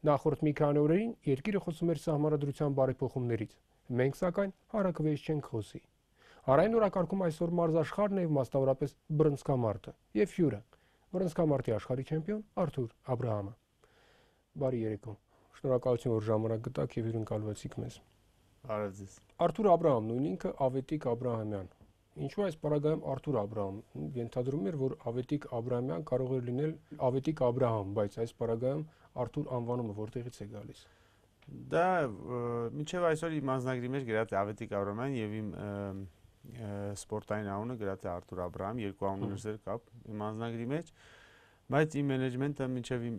Նախորդ մի քանի օրերին երկիրը խոսում էր սահմանադրության բարեփոխումներից։ Մենք սակայն հարակվեզ չենք խոսի։ Հարային օրակարգում այսօր մարզաշխարհն է եւ մասնավորապես բռնցքամարտը եւ հյուրը բռնցքամարտի աշխարհի չեմպիոն Արթուր Աբրահամը։ Բարի երեկո։ Շնորհակալություն, որ ժամանակ գտաք եւ հյուրընկալվեցիք մեզ։ Բարև ձեզ։ Արթուր Աբրահամն նույն ինքը Ավետիք Աբրահամյան։ Ինչու այս պարագայում Արթուր Աբրահամ։ Ենթադրում էր, որ Ավետիք Աբրահամյան կարող էր լինել Ավետիք Աբրահամ, բայց այս պարագայում Արթուր անվանումը որտեղից է գալիս։ Դա մինչև այսօր իմ անձնագրի մեջ գրած է Ավետիք Աբրահամյան եւ իմ սպորտային անունը գրած է Արթուր Աբրահամ, երկու անուններ կապ իմ անձնագրի մեջ, բայց իմ մենեջմենտը մինչև իմ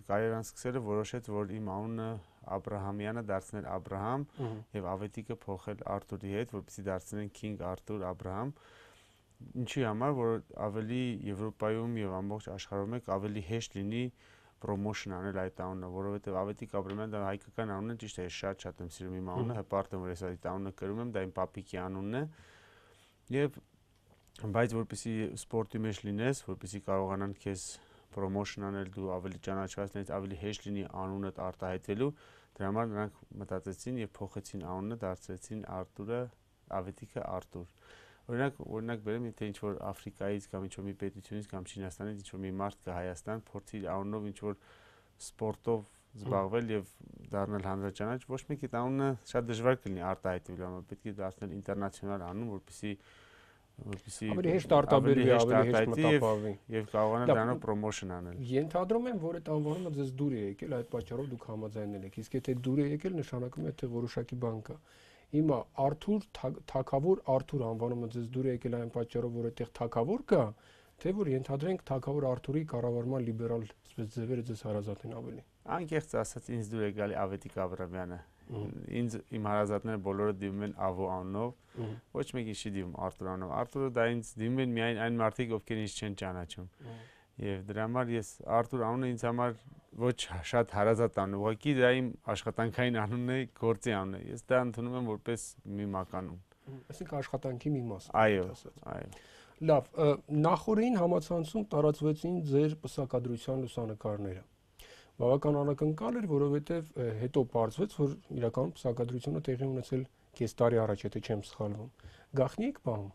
կարիերան սկսելը որոշեց, որ իմ անունը Աբրահամյանը դարձնել Աբրահամ եւ Ավետիքը փոխել Արթուրի հետ, որպեսզի դարձնեն King Arthur Abraham։ Ինչի համար, որ ավելի Եվրոպայում եւ ամբողջ աշխարհում ավելի հեշտ լինի promotion անել այդ անունը, որովհետեւ Ավետիք Աբրահամյանը դա հայկական անուն է, ճիշտ է, շատ եմ սիրում իմ անունը, հպարտ եմ, որ ես այդ անունը կրում եմ, դա իմ պապիկի անունն է։ Եվ բայց որպեսզի սպորտի մեջ լինես, որպեսզի կարողանան քեզ promotion անել, դու ավելի ճանաչվածներից ավելի հեշտ լինի անունդ արտահայտվելու, դրա համար նրանք մտածեցին եւ փոխեցին անունը, դարձրեցին Արթուրը, Ավետիքը Արթուր։ Օրինակ բերեմ, եթե ինչ-որ Աֆրիկայից կամ ինչ-որ մի պետությունից կամ Չինաստանից ինչ-որ մի մարդ կա Հայաստան, փորձի անունով ինչ-որ սպորտով զբաղվել եւ դառնալ հանրաճանաչ, ոչ մեկի անունը շատ դժվար կլինի արտահայտվել, համար պետք է դարձնել ինտերնացիոնալ անուն, որպեսզի ավելի հեշտ արտաբերվի, ավելի հեշտ մտապահվի եւ կարողանա դրանով promotion անել։ Ենթադրում եմ, որ այդ անվանումը ձեզ դուր է եկել, այդ պատճառով դուք համաձայնել եք։ Իսկ եթե դուր է եկել, նշանակում է, թե որոշակի բան կա։ Հիմա Արթուր Թագավոր Արթուր անվանումը ձեզ դուր է եկել այն պատճառով, որ այդտեղ թագավոր կա, թե որ ենթադրենք թագավոր Արթուրի կառավարման լիբերալ այսպես ձևերը ձեզ հարազատ են ավելի։ Անկեղծ ասած, ինձ դուր է գալի Ավետիք Աբրահամյանը։ Ինձ իմ հարազատները բոլորը դիմում են Ավո անունով, ոչ մեկին չի դիմում Արթուր անունով։ Արթուրը դա ինձ դիմում են միայն այն մարդիկ, ովքեր ինձ չեն ճանաչում։ Եվ դրա համար ես Արթուր անունը ինձ համար ոչ շատ հարազատ անուն, ուղղակի դա իմ աշխատանքային անունն է, գործի անունն է։ Ես դա ընդունում եմ որպես մի մականուն։ Այսինքն աշխատանքի մի մաս։ Այո, այո։ Լավ, նախորդին համացանցում տարածվեցին ձեր պսակադրության լուսանկարները։ Բավական անակնկալ էր, որովհետև հետո պարզվեց, որ իրականում պսակադրությունը տեղի ունեցել կես տարի առաջ, եթե չեմ սխալվում։ Գաղտնի եք պահում։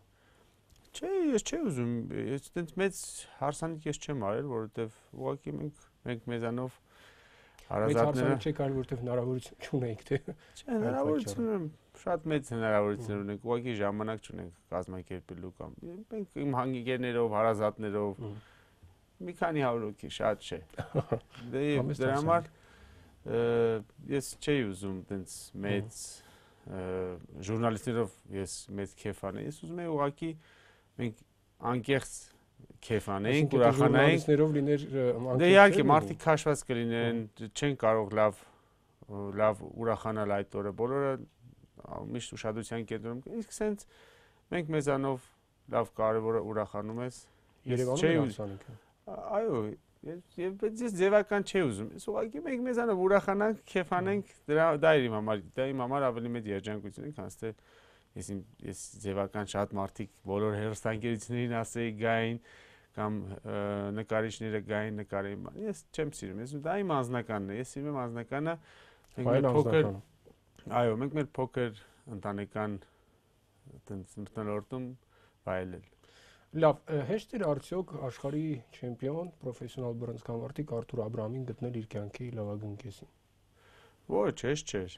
Չէ, ես չի ուզում, ես այդպես մեծ հարսանիք ես չեմ արել, որովհետև ուղղակի մենք մեզանով հարազատները չեք արել, որովհետև հնարավորություն չունեիք, թե։ Չէ, հնարավորություն շատ մեծ հնարավորություններ ունենք, ուղղակի ժամանակ չունենք կազմակերպելու կամ մենք իմ հանգիգերներով, հարազատներով մի քանի 100 հոգի, շատ չէ։ Դրա համար ես չէի ուզում այդպես մեծ ժուրնալիստներով ես մեծ քեֆ անեի, ես ուզում եի ուղղակի մենք անկեղծ քեֆ անեինք, ուրախանայինք։ Ժուրնալիստներով լիներ Դե իհարկե մարդիկ քաշված կլինեն, չեն կարող լավ ուրախանալ այդ օրը, բոլորը միշտ ուշադրության կենտրոնում, իսկ սենց մենք մեզանով լավ կարևորը ուրախանում ես։ Երևանում հարսանիքը։ Այո, ես ձևական չի ուզում։ Ես ուղղակի մենք մեզանով ուրախանանք, քեֆ անենք, դա էր իմ համար, դա իմ համար ավելի մեծ երջանկություն է, քան թե ես ձևական շատ մարդիկ բոլոր հեռուստաընկերություններին ասեի գային կամ նկարիչները գային նկարեին։ Ես չեմ սիրում, ես դա իմ անձնականն է, ես սիրում եմ անձնականը, մենք մեր փոքր ընտանեկան մթնոլորտում վայելել։ Լավ, հեշտ էր արդյոք աշխարհի չեմպիոն, պրոֆեսիոնալ բռնցքամարտիկ Արթուր Աբրահամին գտնել իր կյանքի լավագույն կեսին։ Ոչ, հեշտ չէր։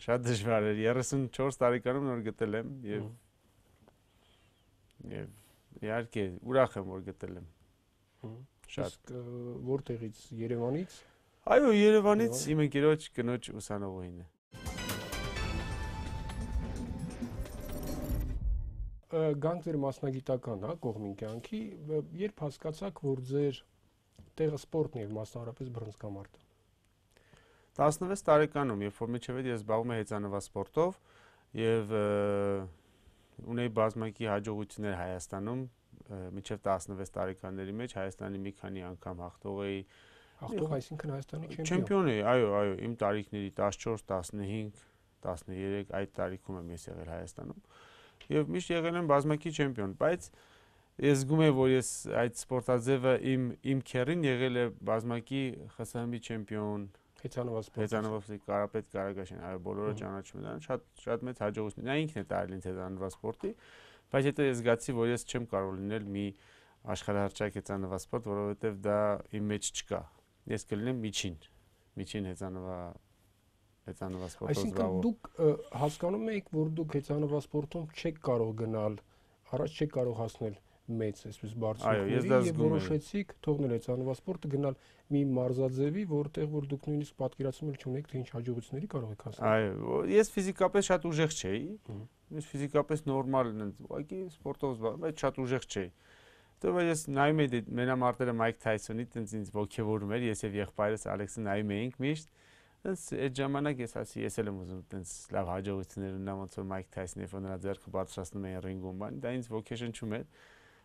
Շատ դժվար էր, 34 տարեկանում նոր գտել եմ եւ իհարկե ուրախ եմ, որ գտել եմ։ Շատ որտեղից, Երևանից։ Այո, Երևանից իմ ընկերոջ կնոջ ուսանողուհին է։ Գանք ձեր մասնագիտական, կողմին կյանքի, երբ հասկացաք, որ ձեր տեղը սպորտն է եւ մասնավորապես բռնցքամարտը։ 16 տարեկանում, երբ որ միջև ես զբաղվում եմ հեծանվասպորտով եւ ունեի բազմակի հաջողություններ Հայաստանում, միջև 16 տարեկանների մեջ Հայաստանի մի քանի անգամ հաղթող էի։ Հաղթող, այսինքն Հայաստանի չեմպիոն էի, այո, իմ տարիքների 14, 15, 13 այդ տարիքում եմ ես եղել Հայաստանում։ Եվ միշտ եղել եմ բազմակի չեմպիոն, բայց ես զգում եմ, որ ես այդ սպորտաձևը իմ քերին եղել է բազմակի ԽՍՀՄ-ի չեմպիոն, Հեծանվասպորտի Կարապետ Կարագաշյան, այո, բոլորը ճանաչում են, շատ մեծ հաջողություն։ Նա ինքն է տարել ինձ հեծանվասպորտի, բայց հետո ես զգացի, որ ես չեմ կարող լինել մի աշխարհահռչակ հեծանվասպորտ, որովհետև դա իմ մեջ չկա։ Ես կլինեմ միջին հեծանվասպորտով զբաղվող։ Այսինքն դուք հասկանում եք, որ դուք հեծանվասպորտում չեք կարող գնալ, առաջ չեք կարող հասնել մեծ, այսպես բարձրությունների եւ որոշեցիք թողնել հեծանվասպորտը գնալ մի մարզաձևի, որտեղ որ դուք նույնիսկ պատկերացնում չունեք, թե ինչ հաջողությունների կարող եք հասնել։ Այո, ես ֆիզիկապես շատ ուժեղ չէի։ Ես ֆիզիկապես նորմալ եմ, ուղղակի սպորտով զբաղվում, բայց շատ ուժեղ չէի։ Հետո ես նայում էի մենամարտերը Մայք Թայսոնի, տենց ինձ ոգևորում էր, ես եւ եղբայրս Ալեքսը նայում էինք միշտ։ Տենց այդ ժամանակ ես ասի, ես էլ եմ ուզում տենց լավ հաջողություններ ունենամ, ոնց որ Մայք Թայսոնը, երբ նրա ձեռքը բարձրացնում էին ռինգում, բան, դա ինձ ոգեշնչում էր։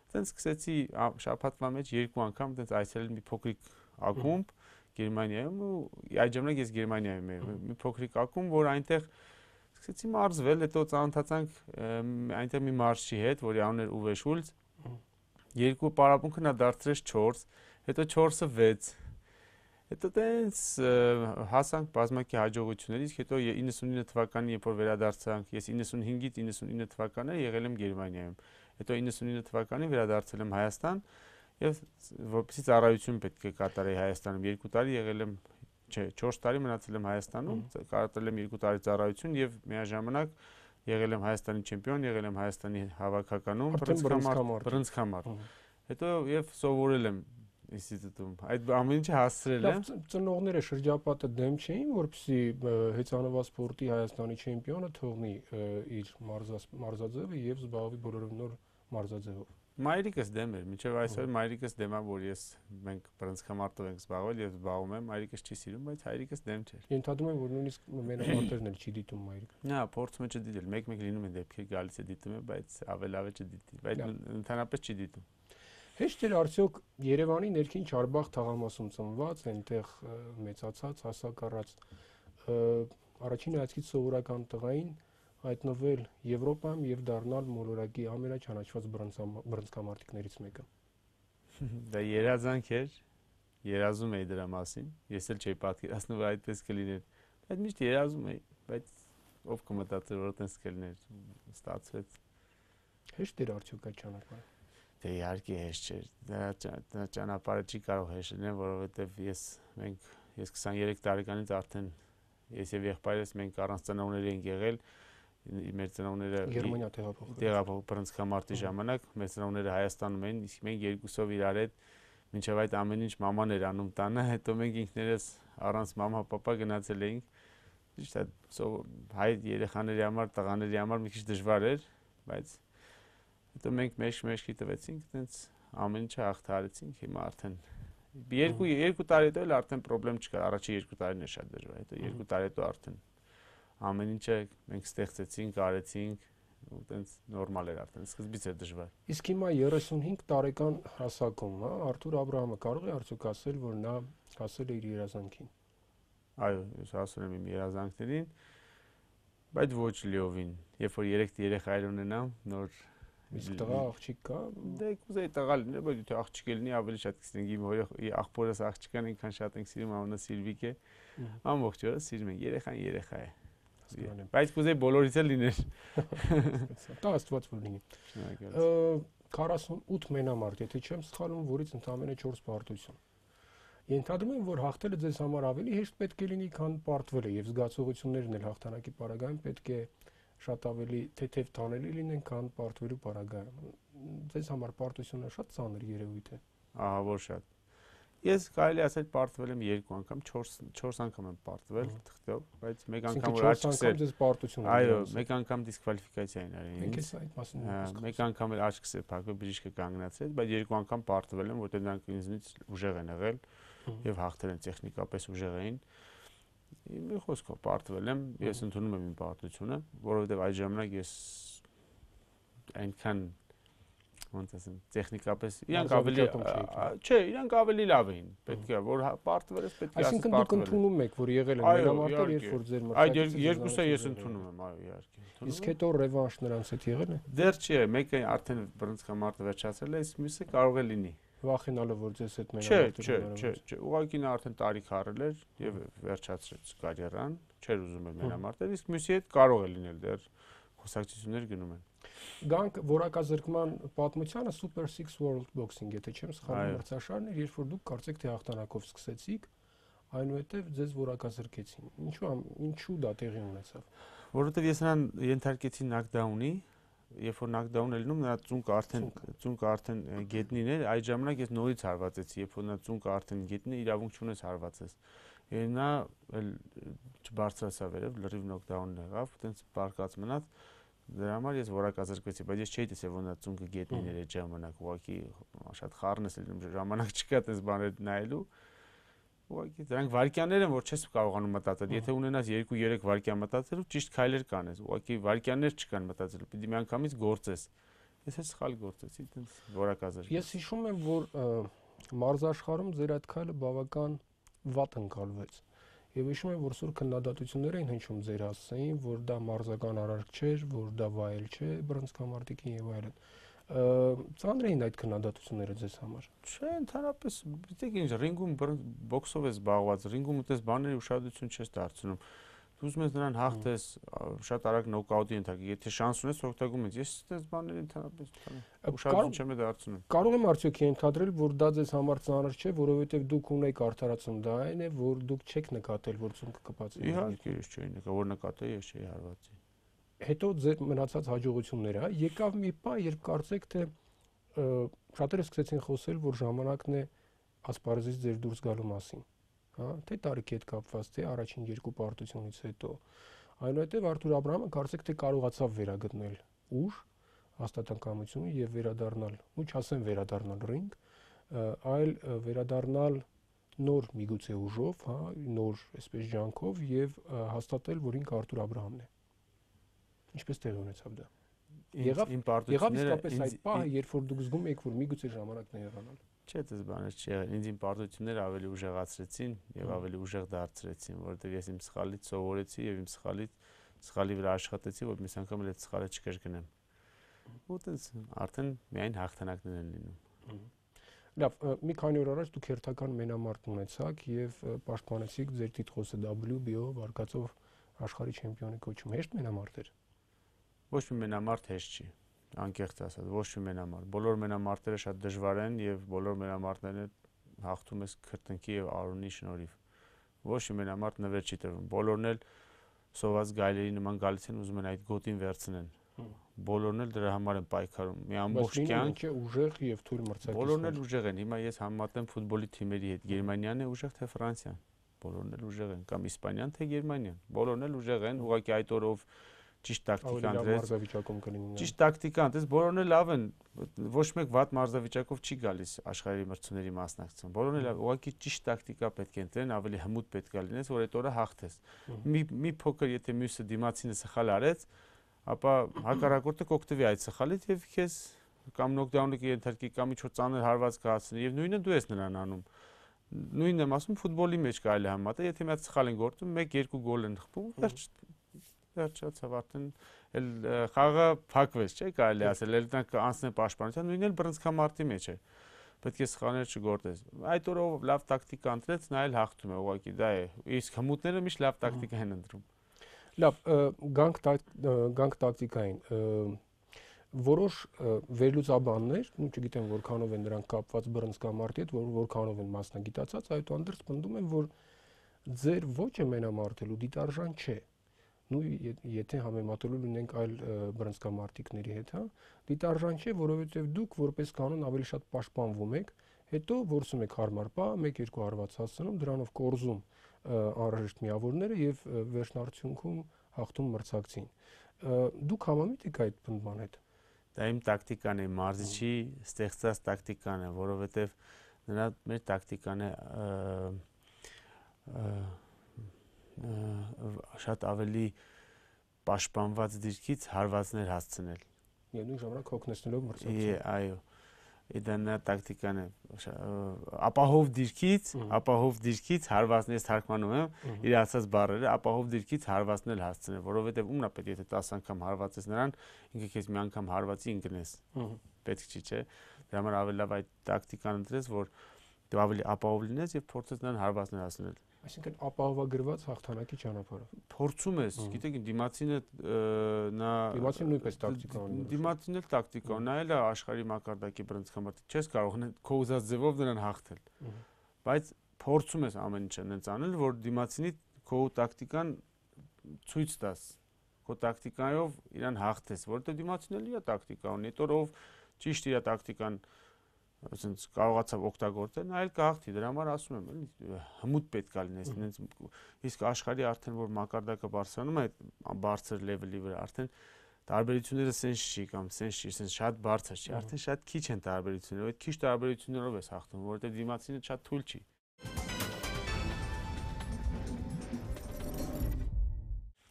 Տենց սկսեցի շաբաթվա մեջ 2 անգամ տենց այցելել մի փոքրիկ ակումբ Գերմանիայում, ու այդ ժամանակ ես Գերմանիայում էի, մի փոքրիկ ակումբ, որ այնտեղ սկսեցի մարզվել, հետո ծանոթացանք այնտեղ մի մարզչի հետ, որի անունը էր Ուվե Շուլց։ Երկու պարապմունքը նա դարձրեց 4, հետո 4-ը 6։ Հետո տենց հասանք բազմակի հաջողությունների, իսկ հետո 99 թվականին, երբ որ վերադարձանք, ես 95-ից 99 թվականները եղել եմ Գերմանիայում։ Հետո 99 թվականին վերադարձել եմ Հայաստան եւ որպեսզի ծառայություն պետք է կատարեի Հայաստանում 2 տարի եղել եմ, չէ, 4 տարի մնացել եմ Հայաստանում, կատարել եմ 2 տարի ծառայություն եւ միաժամանակ եղել եմ Հայաստանի չեմպիոն, եղել եմ Հայաստանի հավաքականում, բռնցքամարտ։ Հետո եւ սովորել եմ ինստիտուտում։ Այդ ամեն ինչը հասցրել եմ։ Ծնողները շրջապատը դեմ չէին, որպեսզի հեծանվասպորտի Հայաստանի չեմպիոնը թողնի իր մարզաձևը եւ զբաղվի բոլորովին նոր մարզաձևով։ Մայրիկս դեմ էր, մինչև այսօր մայրիկս դեմ է, որ մենք բռնցքամարտով ենք զբաղվել եւ զբաղվում եմ, մայրիկս չի սիրում, բայց հայրիկս դեմ չէր։ Ենթադրում եմ, որ նույնիսկ մենամարտերն էլ չի դիտում մայրիկը։ Նա փորձում է չդիտել, մեկ-մեկ լինում են դեպքեր գալիս է դիտում է, բայց ավելի չդիտի, բայց ընդհանրապես չի դիտում։ Հեշտ էր արդյոք Երևանի ներքին Չարբախ թաղամասում ծնված, այնտեղ մեծացած, հասակ առած առաջին հայացքից սովորական տղային հայտնվել Եվրոպայում եւ դառնալ մոլորակի ամենաչանաչված բռնցքամարտիկներից մեկը։ Դա երազանք էր, երազում էի դրա մասին, ես էլ չէի պատկերացնում, որ այդպես կլիներ, բայց միշտ երազում էի, բայց ով կմտածեր, որ այդպես կլիներ, ստացվեց։ Հեշտ էր արդյոք այդ ճանապարհը։ Դե իհարկե հեշտ չէր, դա ճանապարհը չի կարող հեշտ լինել, որովհետև ես 23 տարեկանից արդեն ես եւ եղբայրս մենք առանց ծնողների ենք եղել, մեր ծնողները Գերմանիա տեղափոխվել բռնցքամարտի ժամանակ, մեր ծնողները Հայաստանում էին, իսկ մենք երկուսով իրար հետ մինչև այդ ամեն ինչ մաման էր անում տանը, հետո մենք ինքներս առանց մամա պապա գնացել էինք, ճիշտ է, հայ երեխաների համար, տղաների համար մի քիչ դժվար էր, բայց հետո մենք մեջքի տվեցինք, տենց ամեն ինչը հաղթահարեցինք, հիմա արդեն երկու տարի հետո էլ արդեն խնդրեմ չկա, առաջի 2 տարին է շատ դժվար, հետո 2 տարի հետո արդեն ամեն ինչը մենք ստեղծեցինք, արեցինք, ու տենց նորմալ էր արդեն, սկզբից էր դժվար։ Իսկ հիմա 35 տարեկան հասակում, հա, Արթուր Աբրահամը կարող է արդյոք ասել, որ նա հասել է իր երազանքին։ Այո, ես ասում եմ իմ երազանքներին, բայց ոչ լիովին, երբ որ 3 երեխայր ունենամ, նոր Իսկ տղա աղջիկ կա։ Դե կուզեի տղա լինել, բայց եթե աղջիկ լինի, ավելի շատ կսիրենք իմ աղբորս աղջիկան այնքան շատ ենք սիրում, անունը Սիլվիկ է։ Ամբողջ օրը սիրում ենք, երեխան երեխա է։ Բայց կուզեի բոլորից էլ լիներ։ Դա Աստված որ լինի։ 48 մենամարտ, եթե չեմ սխալվում, որից ընդամենը 4 պարտություն։ Ենթադրում եմ, որ հաղթելը ձեզ համար ավելի հեշտ պետք է լինի, քան պարտվելը, եւ զգացողություններն էլ հաղթանակի պարագայում պետք է շատ ավելի թեթև տանելի լինեն, քան պարտվելու պարագայում։ Ձեզ համար պարտությունը շատ ծանր երևույթ է։ Ահա որ շատ։ Ես կարելի ասել պարտվել եմ 2 անգամ, 4 անգամ եմ պարտվել թղթով, բայց մեկ անգամ որ աչքսել։ Ձեզ պարտություն է։ Այո, մեկ անգամ դիսկվալիֆիկացիա են արել։ Ինքս այդ մասին եմ։ Մեկ անգամ էլ աչքսել փակվել, բժիշկը կանգնացրեց, բայց 2 անգամ պարտվել եմ, որտեղ նրանք ինձնից ուժեղ են եղել եւ հաղթել են տեխնիկապես ուժեղ էին։ Մի խոսքով պարտվել եմ, ես ընդունում եմ իմ պարտությունը, որովհետև այդ ժամանակ ես այնքան ոնց ասեմ, տեխնիկապես իրանք ավելի չէ, իրանք ավելի լավ էին, պետք է որ պարտվել ես, պետք է ասես պարտվել։ Այսինքն դուք ընդունում եք, որ եղել են մենամարտեր, երբ որ ձեր մրցակիցը։ Այդ երկուսը ես ընդունում եմ, այո, իհարկե։ Իսկ հետո ռևանշ նրանց հետ եղել է։ Դեռ չի, մեկը արդեն բռնցքամարտը վերջացրել է, իսկ մյուսը կարող է լինի։ Վախենալը որ ձեզ հետ Չէ, ուղղակի նա արդեն տարիք առել էր եւ վերջացրեց կարիերան, չէր ուզում էր մենամարտել, իսկ մյուսի հետ կարող է լինել դեռ խոսակցություններ գնում են։ Գանք որակազրկման պատմությանը Super 6 World Boxing, եթե չեմ սխալվում, մրցաշարն էր, երբ որ դուք կարծեք թե հաղթանակով սկսեցիք, այնուհետև ձեզ որակազրկեցին։ Ինչու դա տեղի ունեցավ։ Որովհետև ես նրան ենթարկեցի նոկդաունի, երբ որ նոկդաուն է լինում, նրա ծունկը արդեն գետնին էր, այդ ժամանակ ես նորից հարվածեցի, երբ որ նա ծունկը արդեն գետնին է, իրավունք չունես հարվածես։ Եվ նա չբարձրացավ վերև, լրիվ նոկդաունն եղավ, այտենց բարկած մնաց։ Դրա համար ես որակազրկվեցի, բայց ես չէի տեսել, որ նա ծունկը գետնին էր այդ ժամանակ, ուղղակի շատ խառնես լինում, ժամանակ չկա այդպես բաներ նայելու։ Ուղղակի դրանք վարքյաններ են, որ չես կարողանում մտածել։ Եթե ունենաս 2-3 վարքյան մտածելու, ճիշտ քայլեր կանես։ Ուղղակի վարքյաններ չկան մտածելու, պիտի միանգամից գործես։ Ես էլ սխալ գործեցի, այտենց որակազրկ։ Ես հիշում եմ, որ մարզաշխարհում ձեր այդ քայլը բավական վատ ընկալվեց։ Եվ հիշում եմ, որ սուր քննադատություններ էին հնչում ձեր հասցեին, որ դա մարզական արարք չէր, որ դա վայել չէ բռնցքամարտիկին եւ այլն։ Ծանր էին այդ քննադատությունները ձեզ համար։ Չէ, ընդհանրապես, գիտեք ինչ, ռինգում բոքսով ես զբաղված, ռինգում այդպես բաների ուշադրություն չես դարձնում։ Դու ուզում ես նրան հաղթես, շատ արագ նոկաուտի ենթարկի, եթե շանս ունես օգտագործում ես։ Ես այդպես բաների ընդհանրապես ուշադրություն չեմ դարձնում։ Կարող եմ արդյոք ենթադրել, որ դա ձեզ համար ծանր չէ, որովհետև դուք ունեք արդարացում, դա այն է, որ դուք չեք նկատել, որ ծունկը կպած է։ Իհարկե, ես չէի նկատել, որ նկատեի, ես չէի հարվածի։ Հետո ձեր մնացած հաջողությունները, եկավ մի պահ, երբ կարծեք թե շատերը սկսեցին խոսել, որ ժամանակն է ասպարեզից ձեր դուրս գալու մասին, հա, թե տարիքի հետ կապված, թե առաջին երկու պարտությունից հետո։ Այնուհետև Արթուր Աբրահամը կարծեք թե կարողացավ վերագտնել ուժ, հաստատակամություն եւ վերադառնալ, ու չասեմ վերադառնալ ռինգ, այլ վերադառնալ նոր միգուցե ուժով, հա, նոր այսպես ջանքով եւ հաստատել, որ ինքը Արթուր Աբրահամն է։ Ինչպես տեղի ունեցավ դա։ Եղավ իսկապես այդ պահը, երբ որ դուք զգում եք, որ միգուցե ժամանակն է եղանալ։ Չէ, դες բաներ չեղան։ Ինձ իմ պարտությունները ավելի ուժեղացրեցին եւ ավելի ուժեղ դարձրեցին, որովհետեւ ես իմ սխալից սովորեցի եւ իմ սխալի վրա աշխատեցի, որ մյուս անգամ էլ այդ սխալը չկրկնեմ։ Ու այդպես արդեն միայն հաղթանակներ են լինում։ Լավ, մի քանի օր առաջ դուք հերթական մենամարտ ունեցաք եւ պաշտպանեցիք ձեր տիտղոսը WBO վարկածով աշխարհի չեմպիոնի կոչում։ Հեշտ մենամարտ էր։ Ոչ մի մենամարտ հեշտ չի, անկեղծ ասած, ոչ մի մենամարտ։ Բոլոր մենամարտերը շատ դժվար են եւ բոլոր մենամարտները հաղթում ես քրտնքի եւ արունի շնորհիվ։ Ոչ մի մենամարտ նվեր չի տրվում։ Բոլորն էլ սոված գայլերի նման գալիս են, ուզում են այդ գոտին վերցնեն։ Բոլորն էլ դրա համար են պայքարում։ Մի ամբողջ կյանք ուժեղ եւ թույլ մրցակիցներ։ Բոլորն էլ ուժեղ են։ Հիմա ես համեմատեմ ֆուտբոլի թիմերի հետ։ Գերմանիան է ուժեղ թե Ֆրանսիան։ Բոլորն էլ ուժեղ են, կամ Իսպանիան թե Գերմանիան։ Բոլորն էլ ուժեղ են, ուղղակի այդ օրով ճիշտ տակտիկա ընտրեց։ Ճիշտ տակտիկա ընտրեց, բոլորն էլ լավ են, ոչ մեկ վատ մարզավիճակով չի գալիս աշխարհի մրցությունների մասնակցություն։ Բոլորն էլ ուղղակի ճիշտ տակտիկա պետք է ընտրեն, ավելի հմուտ պետք է լինես, որ այդ օրը հաղթես։ Մի փոքր եթե մյուսը դիմացինը սխալ արեց, ապա հակառակորդը կօգտվի այդ սխալից եւ քեզ կամ նոկդաունը կենթարկի կամ ինչ-որ ծանր հարված կհասցնի եւ նույնը դու ես նրան անում։ Նույնն եմ ասում, ֆուտբոլի մեջ կարելի է համատել, եթե մի հատ սխալ են գործում, 1-2 գոլ են խփում, վերջացավ արդեն էլ խաղը փակվեց, չէ՞ կարելի ասել, էլ նրանք անցնեն պաշտպանության, նույնն էլ բռնցքամարտի մեջ է։ Պետք է սխալներ չգործես։ Այդ օրով լավ տակտիկա ընտրեց, նա էլ հաղթում է, ուղղակի դա է։ Իսկ հմուտները միշտ լավ տակտիկա են ընտրում։ Լավ, գանք տակտիկային։ Որոշ վերլուծաբաններ, չգիտեմ որքանով են նրանք կապված բռնցքամարտի հետ, որքանով են մասնագիտացած, այդուհանդերձ պնդում են, որ ձեր ոճը մենամարտելու դիտարժան չէ։ Նույ եթե համեմատելու լինենք այլ բռնցքամարտիկների հետ, հա, դիտարժան չէ, որովհետև դուք որպես կանոն ավելի շատ պաշտպանվում եք, հետո որսում եք հարմար պահ, 1-2 հարված հասցնում, դրանով կորզում անհրաժեշտ միավորները եւ վերջնարդյունքում հաղթում մրցակցին։ Դուք համամիտ եք այդ բնման հետ։ Դա իմ տակտիկան է, մարզիչի ստեղծած տակտիկան է, որովհետև նրա մեր տակտիկան է շատ ավելի պաշտպանված դիրքից հարվածներ հասցնել։ Եվ նույն ժամանակ հոգնեցնելով մրցակցին։ Այո։ Դա նրա տակտիկան է, ապահով դիրքից հարվածներ թարգմանում եմ իր ասած բառերը, ապահով դիրքից հարվածներ հասցնել, որովհետև ումն է պետք է 10 անգամ հարվածես նրան, ինքը քեզ մի անգամ հարվածի ընկնես։ պետք չի, չէ։ Դրա համար ավելի լավ այդ տակտիկան ընտրես, որ դու ավելի ապահով լինես եւ փորձես նրան հարվածներ հասնել։ Այսինքն ապահովագրված հաղթանակի ճանապարհով։ Փորձում ես, գիտեք, դիմացինը նա Դիմացին նույնպես տակտիկա ունի։ Դիմացին էլ տակտիկա ունի, նայել է աշխարհի մակարդակի բռնցքամարտի, չես կարող քո ուզած ձևով նրան հաղթել։ Բայց փորձում ես ամեն ինչը այնց անել, որ դիմացինի քո տակտիկան ցույց տաս, քո տակտիկայով իրան հաղթես, որովհետեւ դիմացին էլ իր տակտիկա ունի, հետո ով ճիշտ իր տակտիկան ասենց կարողացավ օգտագործել, նա էլ կհաղթի, դրա համար ասում եմ, էլի հմուտ պետք է լինես, այնց իսկ աշխարհի արդեն որ մակարդակը բարձրանում է այդ բարձր լեվելի վրա, արդեն տարբերությունները սենց չի կամ սենց չի, սենց շատ բարձր չի, արդեն շատ քիչ են տարբերությունները, այդ քիչ տարբերություններով ես հաղթում, որովհետեւ դիմացինը շատ թույլ չի։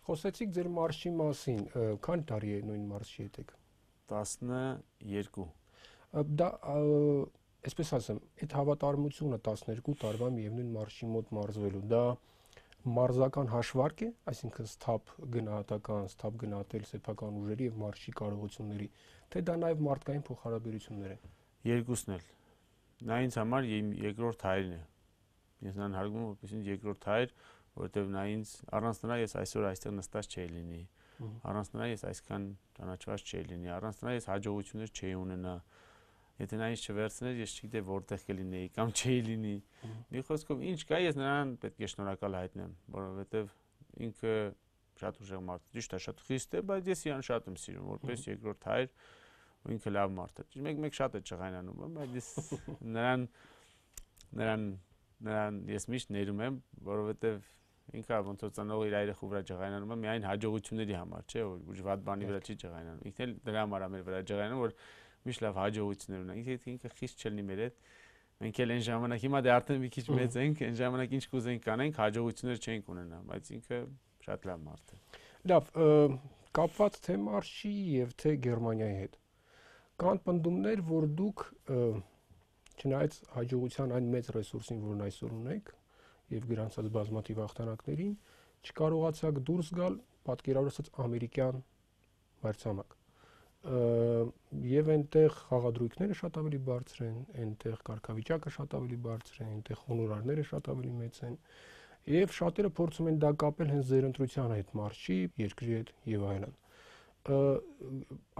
Խոսեցիք ձեր մարշի մասին, քանի տարի է նույն մարշի հետ եք։ 12 Դա այսպես ասեմ, այդ հավատարմությունը 12 տարվա միևնույն մարշի մոտ մարզվելու, դա մարզական հաշվարկ է, այսինքն սթափ գնահատական, սթափ գնահատել սեփական ուժերի եւ մարշի կարողությունների, թե դա նաեւ մարդկային փոխհարաբերություններ են։ Երկուսն էլ։ Նա ինձ համար իմ երկրորդ հայրն է։ Ես նրան հարգում եմ որպես ինձ երկրորդ հայր, որովհետեւ նա ինձ առանց նրա ես այսօր այստեղ նստած չէի լինի։ Առանց նրա ես այսքան ճանաչված չէի լինի, առանց նրա ես հաջողություններ չէի ունենա։ Եթե նա ինձ չվերցներ, ես չգիտեի որտեղ կլինեի կամ չէի լինի։ Մի խոսքով ինչ կա, ես նրան պետք է շնորհակալ հայտնեմ, որովհետև ինքը շատ ուժեղ մարդ է, ճիշտ է, շատ խիստ է, բայց ես իրան շատ եմ սիրում, որպես երկրորդ հայր, ու ինքը լավ մարդ է։ Մեկ շատ է ջղայնանում, բայց ես նրան ես միշտ ներում եմ, որովհետև ինքը ոնց որ ծնող իր երեխու վրա ջղայնանում է միայն հաջողությունների համար, չէ, որ վատ բանի վրա չի ջղայնանում։ Ինքն էլ դրա համար է մեր վրա ջղայնանում, որ միշտ լավ հաջողություններ ունենք։ Ինքը խիստ չլինի մեր հետ։ Մենք էլ այն ժամանակ հիմա դե արդեն մի քիչ մեծ ենք, այն ժամանակ ինչ կուզենք կանենք, հաջողություններ չենք ունենա, բայց ինքը շատ լավ մարդ է։ Լավ, կապված թե մարշի եւ թե Գերմանիայի հետ։ Կան պնդումներ, որ դուք չնայած հաջողության այն մեծ ռեսուրսին, որն այսօր ունեք, եւ գրանցած բազմաթիվ հաղթանակներին, չկարողացաք դուրս գալ պատկերավորած ամերիկյան մրցանակ։ Եվ այնտեղ խաղադրույքները շատ ավելի բարձր են, այնտեղ կարգավիճակը շատ ավելի բարձր է, այնտեղ հոնորարները շատ ավելի մեծ են, եւ շատերը փորձում են դա կապել հենց ձեր ընտրության հետ, մարշի, երկրի հետ եւ այլն։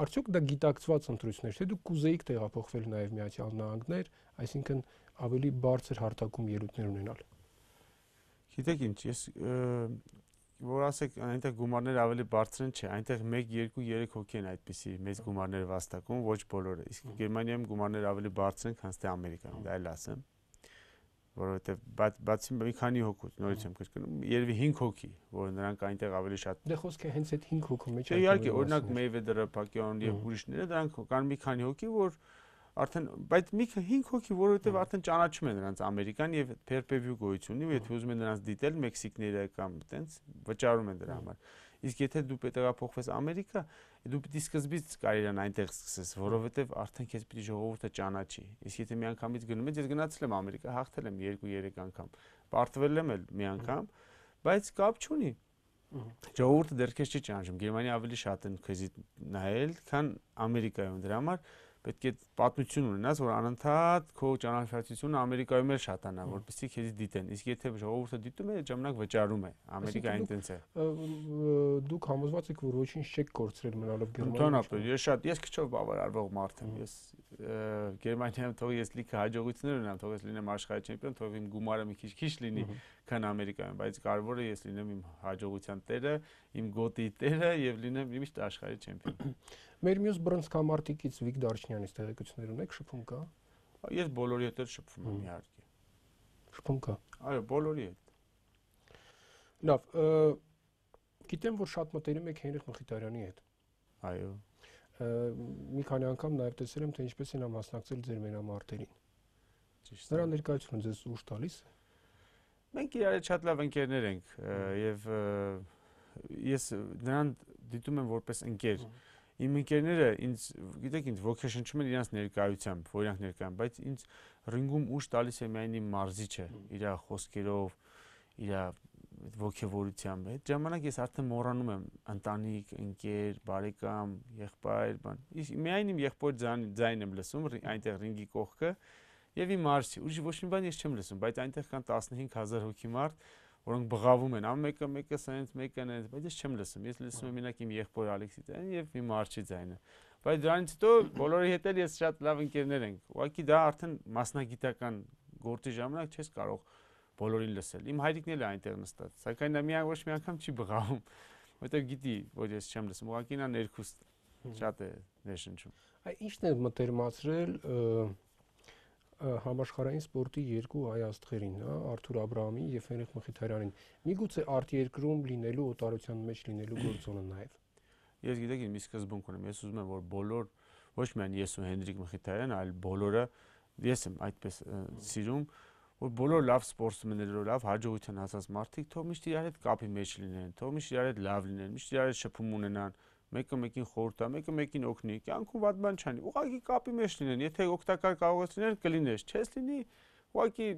Արդյոք դա գիտակցված ընտրություններ, թե դուք կուզեիք տեղափոխվել նաեւ Միացյալ Նահանգներ, այսինքն ավելի բարձր հարթակում ելույթներ ունենալ։ Գիտեք ինչ, ես որ ասեք այնտեղ գումարները ավելի բարձր են, չէ, այնտեղ 1, 2, 3 հոգի են այդպիսի մեծ գումարներ վաստակում, ոչ բոլորը։ Իսկ Գերմանիայում գումարները ավելի բարձր են, քան թե Ամերիկայում, դա էլ ասեմ։ Որովհետև բացի մի քանի հոգուց, նորից եմ կրկնում, երևի 5 հոգի, որ նրանք այնտեղ ավելի շատ։ Դե խոսքը հենց այդ 5 հոգու մեջ է։ Իհարկե, օրինակ Մեյվեդերը, Փակյանը եւ ուրիշները, դրանք կան մի քանի հոգի, որ արդեն, բայց մի 5 հոգի, որովհետև արդեն ճանաչում են նրանց Ամերիկան եւ pay-per-view գոյություն ունի, ու եթե ուզում են նրանց դիտել մեքսիկները կամ այտենց վճարում են դրա համար։ Իսկ եթե դու պետք է տեղափոխվես Ամերիկա, դու պիտի սկզբից կարիերան այնտեղ սկսես, որովհետև արդեն քեզ պիտի ժողովուրդը ճանաչի։ Իսկ եթե միանգամից գնում ես, ես գնացել եմ Ամերիկա, հաղթել եմ 2-3 անգամ, պարտվել եմ էլ մի անգամ, բայց կապ չունի։ Ժողովուրդը դեռ քեզ չի ճանաչում։ Գերմանիա ավելի շատ են քեզի նայել, քան Ամերիկայում։ Դրա համար պետք է պատմություն ունենաս, որ անընդհատ քո ճանաչվածությունը Ամերիկայում էլ շատանա, որպեսզի քեզ դիտեն։ Իսկ եթե ժողովուրդը դիտում է, ժամանակ վճարում է։ Ամերիկային այդպես է։ Դուք համոզված եք, որ ոչինչ չեք կորցրել մնալով Գերմանիայում։ Ընդհանրապես, ես քչով բավարարվող մարդ եմ։ Ես Գերմանիայում թող ես լիքը հաջողություններ ունենամ, թող ես լինեմ աշխարհի չեմպիոն, թող իմ գումարը մի քիչ լինի, քան Ամերիկայում, բայց կարևորը ես լինեմ իմ հաջողության տերը, իմ գոտի տերը եւ լինեմ միշտ աշխարհի չեմպիոն։ Մեր մյուս բռնցքամարտիկից Վիկ Դարչնյանից տեղեկություններ ունեք, շփում կա։ Ես բոլորի հետ շփվում եմ իհարկե։ Շփում կա։ Այո, բոլորի հետ։ Լավ, գիտեմ, որ շատ մտերիմ եք Հենրիխ Մխիթարյանի հետ։ Այո։ Մի քանի անգամ նաև տեսել եմ, թե ինչպես են մասնակցել ձեր մենամարտերին։ Ճիշտ։ Նրա ներկայությունը ձեզ ուժ տալիս է։ Մենք իրար հետ շատ լավ ընկերներ ենք եւ ես նրան դիտում եմ որպես ընկեր։ Իմ ընկերները ինձ, գիտեք, ինձ ոգեշնչում են իրենց ներկայությամբ, որ իրանք ներկայ են, բայց ինձ ռինգում ուժ տալիս է միայն իմ մարզիչը, իր խոսքերով, իր ոգևորությամբ այդ ժամանակ ես արդեն մոռանում եմ ընտանիք, ընկեր, բարեկամ, եղբայր, բան։ Միայն իմ եղբոր ձայնն եմ լսում այնտեղ ռինգի կողքը եւ իմ արսի։ Ուրիշ ոչ մի բան ես չեմ լսում, բայց այնտեղ կան 15000 հոգի մարդ, որոնք բղավում են, մեկը սենց, մեկը նենց, բայց ես չեմ լսում։ Ես լսում եմ մենակ իմ եղբոր Ալեքսի ձայնը եւ իմ արսի ձայնը։ Բայց դրանից հետո բոլորի հետ էլ ես շատ լավ ընկերներ ենք։ Ուղղակի դա արդեն մասնագիտական գործի ժամանակ չես կարող բոլորին լսել։ Իմ հայրիկն էլ է այնտեղ նստած, սակայն նա միայն ոչ մի անգամ չի բղավում, որովհետև գիտի, որ ես չեմ լսում, ուղղակի նա ներքուստ շատ է ներշնչում։ Ինչն է մտերմացրել համաշխարհային սպորտի երկու հայ աստղերին, Արթուր Աբրահամին եւ Հենրիխ Մխիթարյանին։ Միգուցե արտերկրում լինելու օտարության մեջ լինելու գործոնը նաեւ։ Ես գիտեք, մի սկզբունք ունեմ, ես ուզում եմ, որ բոլոր, ոչ միայն ես ու Հենրիխ Մխիթարյանը, այլ բոլորը, ես եմ այդպես սիրում, որ բոլոր լավ սպորտսմենները, լավ հաջողության հասած մարդիկ թող միշտ իրար հետ կապի մեջ լինեն, թող միշտ իրար հետ լավ լինեն, միշտ իրար հետ շփում ունենան, մեկը մեկին խորհուրդ տա, մեկը մեկին օգնի, կյանքում վատ բան չանի, ուղղակի կապի մեջ լինեն, եթե օգտակար կարող ես լինել, կլինես, չես լինի, ուղղակի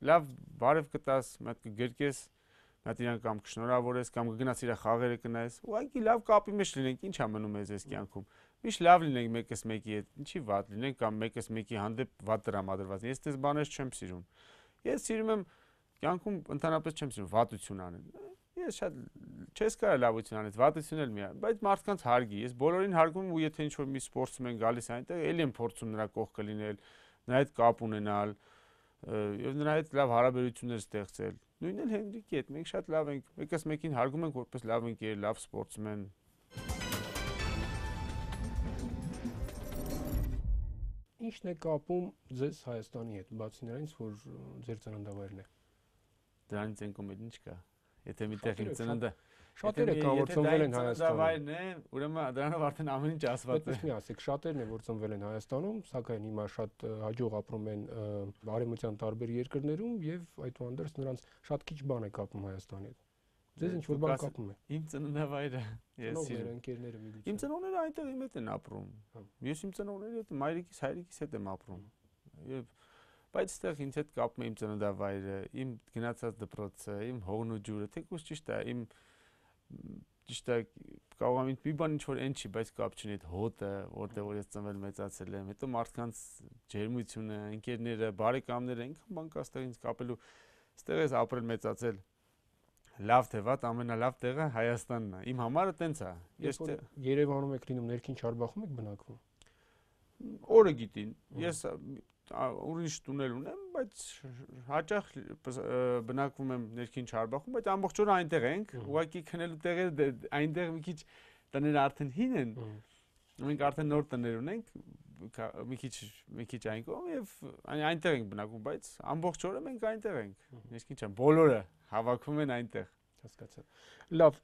լավ բարև կտաս, մատ կգրկես, մատ իրան կամ կշնորհավորես, կամ կգնաս իր խաղերը կնայես, ուղղակի լավ կապի մեջ լինենք, ինչ ա մնում ես այս կյանքում։ Միշտ լավ լինենք մեկս մեկի հետ, ինչի վատ լինենք կամ մեկս մեկի հանդեպ վատ տրամադրված։ Ես դες բաներ չեմ սիրում։ Ես սիրում եմ կյանքում ընդհանրապես չեմ սիրում վատություն անել։ Ես շատ չես կարող լավություն անել, վատություն էլ միա, բայց մարդկանց հարգի։ Ես բոլորին հարգում ու եթե ինչ-որ մի սպորտսմեն գալիս այնտեղ, ելի եմ փորձում նրա կողքը լինել, նրա հետ կապ ունենալ եւ նրա հետ լավ հարաբերություններ ստեղծել։ Նույնն էլ Հենրիկի հետ, մենք շատ լավ ենք, մեկս մեկին հարգում ենք որպես լավ ընկեր, լավ սպորտսմեն։ Ինչն է կապում ձեզ Հայաստանի հետ, բացի նրանից, որ ձեր ծննդավայրն է։ Դրանից են կոմեդ ինչ կա։ Եթե միտեղ իմ ծննդը շատերը կան, որ ծնվել են Հայաստանում։ Ծննդավայրն է, ուրեմն դրանով արդեն ամեն ինչ ասված է։ Պետք է ասեք, շատերն են, որ ծնվել են Հայաստանում, սակայն հիմա շատ հաջող ապրում են արևմտյան տարբեր երկրներում եւ այդուհանդերձ նրանց շատ քիչ բան է կապում Հայաստանի հետ։ Ձեզ ինչ որ բան կապում է։ Իմ ծննդավայրը ես սիրում եմ ընկերները միգուցե։ Իմ ծնողները այնտեղ իմ հետ են ապրում։ Ես իմ ծնողների հետ, մայրիկիս, հայրիկիս հետ եմ ապրում։ Եվ բայց այստեղ ինձ հետ կապում է իմ ծննդավայրը, իմ գնացած դպրոցը, իմ հողն ու ջուրը, թեկուզ ճիշտ է, իմ ճիշտ է կարող եմ մի բան ինչ որ այն չի, բայց կապ չունի այդ հոտը, որտեղ որ ես ծնվել մեծացել եմ, հետո մարդկանց ջերմությունը, ընկերները, բարեկամները, ինքն բան կա այստեղ ինձ կապելու, այստեղ ես ապրել մեծացել։ Լավ թե վատ, ամենալավ տեղը Հայաստանն է։ Իմ համարը տենց է։ Ես Երևանում եք լինում, Ներքին Չարբախում եք բնակվում։ Օրը գիտին։ Ես ուրիշ տունել ունեմ, բայց հաճախ բնակվում եմ Ներքին Չարբախում, բայց ամբողջ օրը այնտեղ ենք։ Ուղղակի քնելու տեղերը այնտեղ մի քիչ տները արդեն հին են։ Մենք արդեն նոր տներ ունենք, մի քիչ այն կողմ եւ այնտեղ ենք բնակվում, բայց ամբողջ օրը մենք այնտեղ ենք։ Ներքին Չարբախ բոլորը հավաքվում են այնտեղ։ Հասկացա։ Լավ,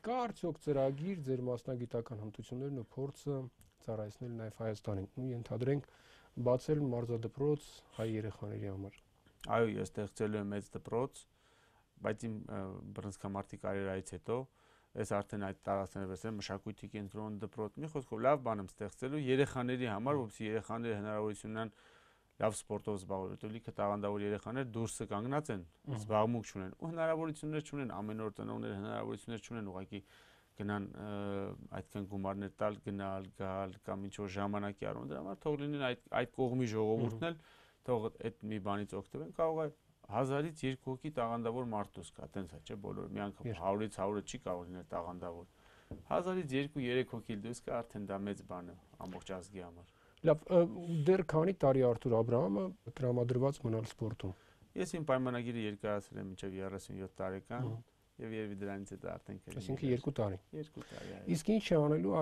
կա արդյոք ծրագիր ձեր մասնագիտական հմտություններն ու փորձը ծառայեցնել նաև Հայաստանին։ Ու ենթադրենք բացել մարզադպրոց հայ երեխաների համար։ Այո, ես ստեղծելու եմ մեծ դպրոց, բայց իմ բռնցքամարտի կարիերայից հետո ես արդեն այդ տարածքները վերցրել մշակույթի կենտրոն դպրոց, մի խոսքով լավ բան եմ ստեղծելու երեխաների համար, որովհետեւ երեխաները հնարավորություն ունեն լավ սպորտով զբաղվել, որտեղ լիքը տաղանդավոր երեխաներ դուրսը կանգնած են, զբաղմունք չունեն, ու հնարավորություններ չունեն, ամեն օր ծնողները հնարավորություններ չունեն, ուղղակի գնան այդքան գումարներ տալ, գնալ, գալ կամ ինչ որ ժամանակի առումով դրա համար թող լինեն այդ կողմի ժողովուրդն էլ թող այդ մի բանից օգտվեն, կարող է 1000-ից 2 հոգի տաղանդավոր մարդուս կա, տենց է, չէ, բոլորը մի անգամ 100-ից 100-ը չի կարող լինել տաղանդավոր։ 1000-ից 2-3 հոգի դուրս կա, արդեն դա մեծ բան է ամբողջ ազգի համար։ Լավ, դեռ քանի տարի Արթուր Աբրահամը տրամադրված մնալ սպորտում։ Ես իմ պայմանագիրը երկարացրել եմ մինչև 37 տարեկան եւ երևի դրանից հետո արդեն կլինի։ Այսինքն 2 տարի։ 2 տարի, այո։ Իսկ ինչ է անելու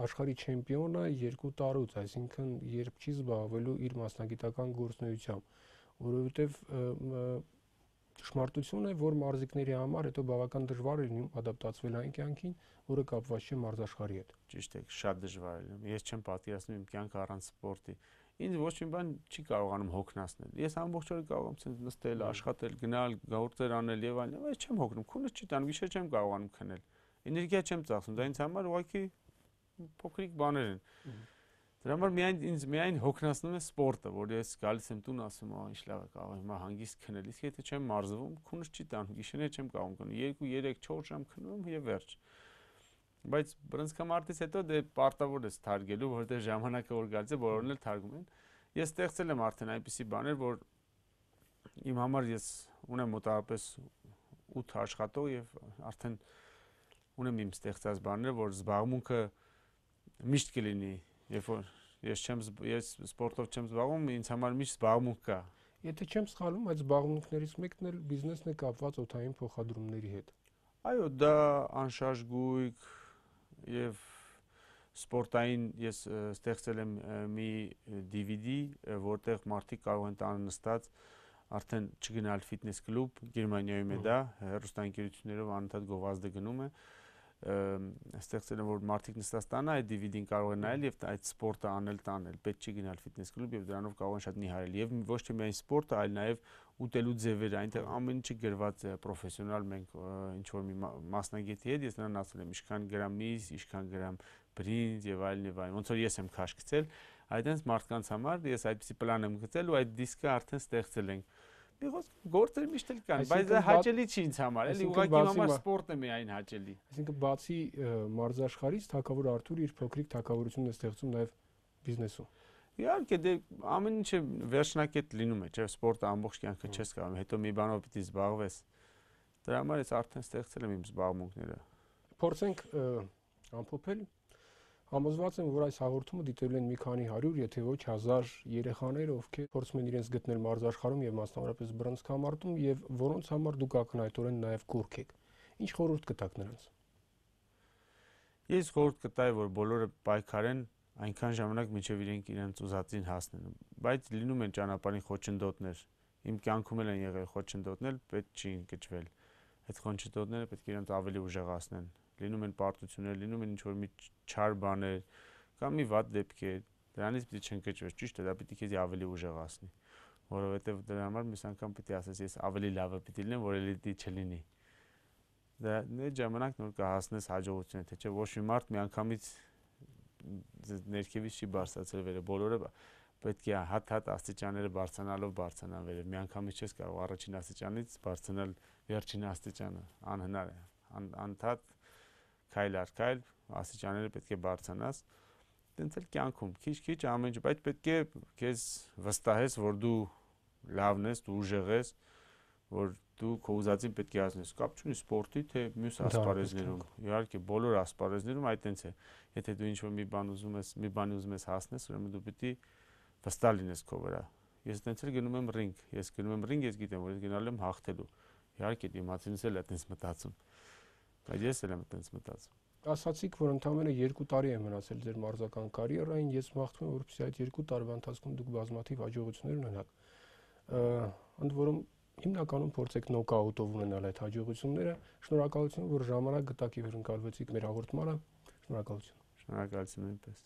աշխարհի չեմպիոնը 2 տարուց, այսինքն երբ չի զբաղվելու իր մասնագիտական գործունեությամբ, որովհետեւ ճշմարտություն է, որ մարզիկների համար հետո բավական դժվար է լինում ադապտացվել այն կյանքին, որը կապված չէ մարզաշխարհի հետ։ Ճիշտ է, շատ դժվար է լինում։ Ես չեմ պատկերացնում իմ կյանքը առանց սպորտի։ Ինձ ոչ մի բան չի կարողանում հոգնածնել։ Ես ամբողջ օրը կարող եմ նստել, աշխատել, գնալ, գործեր անել եւ այլն, բայց չեմ հոգնում։ Քունս չի տանում, գիշեր չեմ կարողանում քնել։ Էներգիա չեմ ծախսում, դա ինձ համար ուղղակի փոքրիկ բաներ են։ Դրա համար ինձ միայն հոգնածնում է սպորտը, որ ես գալիս եմ տուն ասում, ինչ լավ է կարող հիմա հանգիստ քնել, իսկ եթե չեմ մարզվում, քունս չի տանում, գիշերները չեմ կարող քնել, 2-3-4 ժամ քնում եւ վերջ։ Բայց բռնցքամարտից հետո դե պարտավոր ես թարգելու, որովհետեւ ժամանակը որ գալիս է, բոլորն էլ թարգում են։ Ես ստեղծել եմ արդեն այնպիսի բաներ, որ իմ համար ես ունեմ մոտավորապես 8 աշխատող եւ արդեն ունեմ իմ ստեղծած բաները, որ զբաղմունքը միշտ կլինի, երբ որ ես սպորտով չեմ զբաղվում, ինձ համար միշտ զբաղմունք կա։ Եթե չեմ սխալվում, այդ զբաղմունքներից մեկն էլ բիզնեսն է կապված օդային փոխադրումների հետ։ Այո, դա անշարժ գույք եւ սպորտային ես ստեղծել եմ մի DVD, որտեղ մարդիկ կարող են տանը նստած արդեն չգնալ ֆիթնես կլուբ, Գերմանիայում է դա, հեռուստաընկերություններով անընդհատ գովազդը գնում է, ստեղծել եմ որ մարդիկ նստած տանը այդ DVD-ն կարող են նայել եւ այդ սպորտը անել տանել, պետք չի գնալ ֆիթնես կլուբ եւ դրանով կարող են շատ նիհարել եւ ոչ թե միայն սպորտը, այլ նաեւ ուտելու ձևերը, այնտեղ ամեն ինչը գրված է պրոֆեսիոնալ, մենք ինչ որ մի մասնագետի հետ ես նրան ասել եմ ինչքան գրամ միս, ինչքան գրամ բրինձ եւ այլն, ոնց որ ես եմ քաշ գցել, այդտենց մարդկանց համար ես այդպիսի պլան եմ գծել ու այդ դիսկը արդեն ստեղծել ենք։ Մի խոսք գործեր միշտ էլ կան, բայց դա հաճելի չի ինձ համար, էլի ուղղակի իմ համար սպորտը միայն հաճելի։ Այսինքն բացի մարզաշխարհից թագավոր Արթուրը իր փոքրիկ թագավորությունն է ստեղծում նաեւ բիզնեսում։ Իհարկե դե ամեն ինչը վերջնակետ լինում է, չէ՞, սպորտը ամբողջ կյանքը չես կարող, հետո մի բանով պիտի զբաղվես։ Դրա համար ես արդեն ստեղծել եմ իմ զբաղմունքները։ Փորձենք ամփոփել։ Համոզված եմ, որ այս հաղորդումը դիտելու են մի քանի 100, եթե ոչ 1000 երեխաներ, ովքեր փորձում են իրենց գտնել մարզաշխարհում եւ մասնավորապես բռնցքամարտում եւ որոնց համար դուք ակնհայտորեն նաեւ կուրք եք։ Ինչ խորհուրդ կտաք նրանց։ Ես խորհուրդ կտայի, որ բոլորը պայքարեն այնքան ժամանակ, մինչև իրենց ուզածին հասնեն, բայց լինում են ճանապարհին խոչընդոտներ։ Իմ կյանքում էլ են եղել խոչընդոտներ, պետք չի ընկճվել։ Այդ խոչընդոտները պետք է իրենց ավելի ուժեղացնեն։ Լինում են պարտություններ, լինում են ինչ-որ մի չար բաներ կամ մի վատ դեպքեր, դրանից պիտի չընկճվես, ճիշտ է, դա պիտի քեզ ավելի ուժեղացնի, որովհետև դրա համար մյուս անգամ պիտի ասես ես ավելի լավը պիտի լինեմ, որ էլի դի չլինի։ Դա այդ ժամանակ նոր կհասնես հաջողության, թե չէ ոչ մի մարդ միանգամից ներքևից չի բարձրացել վերև, բոլորը պետք է հատ-հատ աստիճանները բարձրանալով բարձրանան վերև, միանգամից չես կարող առաջին աստիճանից բարձրանալ վերջին աստիճանը, անհնար է, անդադ քայլ առ քայլ աստիճանները պետք է բարձրանաս, տենց էլ կյանքում քիչ-քիչ ամեն ինչ, բայց պետք է քեզ վստահես, որ դու լավն ես, դու ուժեղ ես, որ դու քո ուզածին պետք է հասնես, կապ չունի սպորտի թե մյուս ասպարեզներում, իհարկե բոլոր ասպարեզներում այդտենց է, եթե դու ինչ-որ մի բան ուզում ես հասնես, ուրեմն դու պիտի վստահ լինես քո վրա։ Ես տենց էլ գնում եմ ռինգ, ես գիտեմ, որ ես գնալ եմ հաղթելու։ Իհարկե դիմացինս էլ է տենց մտածում, բայց ես էլ եմ տենց մտածում։ Ասացիք, որ ընդամենը 2 տարի է մնացել ձեր մարզական կարիերային, ես մաղթում եմ, որպեսզի այդ 2 տարվա ընթացքում դուք բազմաթիվ հաջողություններ ունենաք։ Ընդ որում հիմնականում փորձեք նոկաուտով ունենալ այդ հաջողությունները։ Շնորհակալություն, որ ժամանակ գտաք եւ հրընկալվեցիք մեր հաղորդմանը։ Շնորհակալություն։ Շնորհակալություն նույնպես։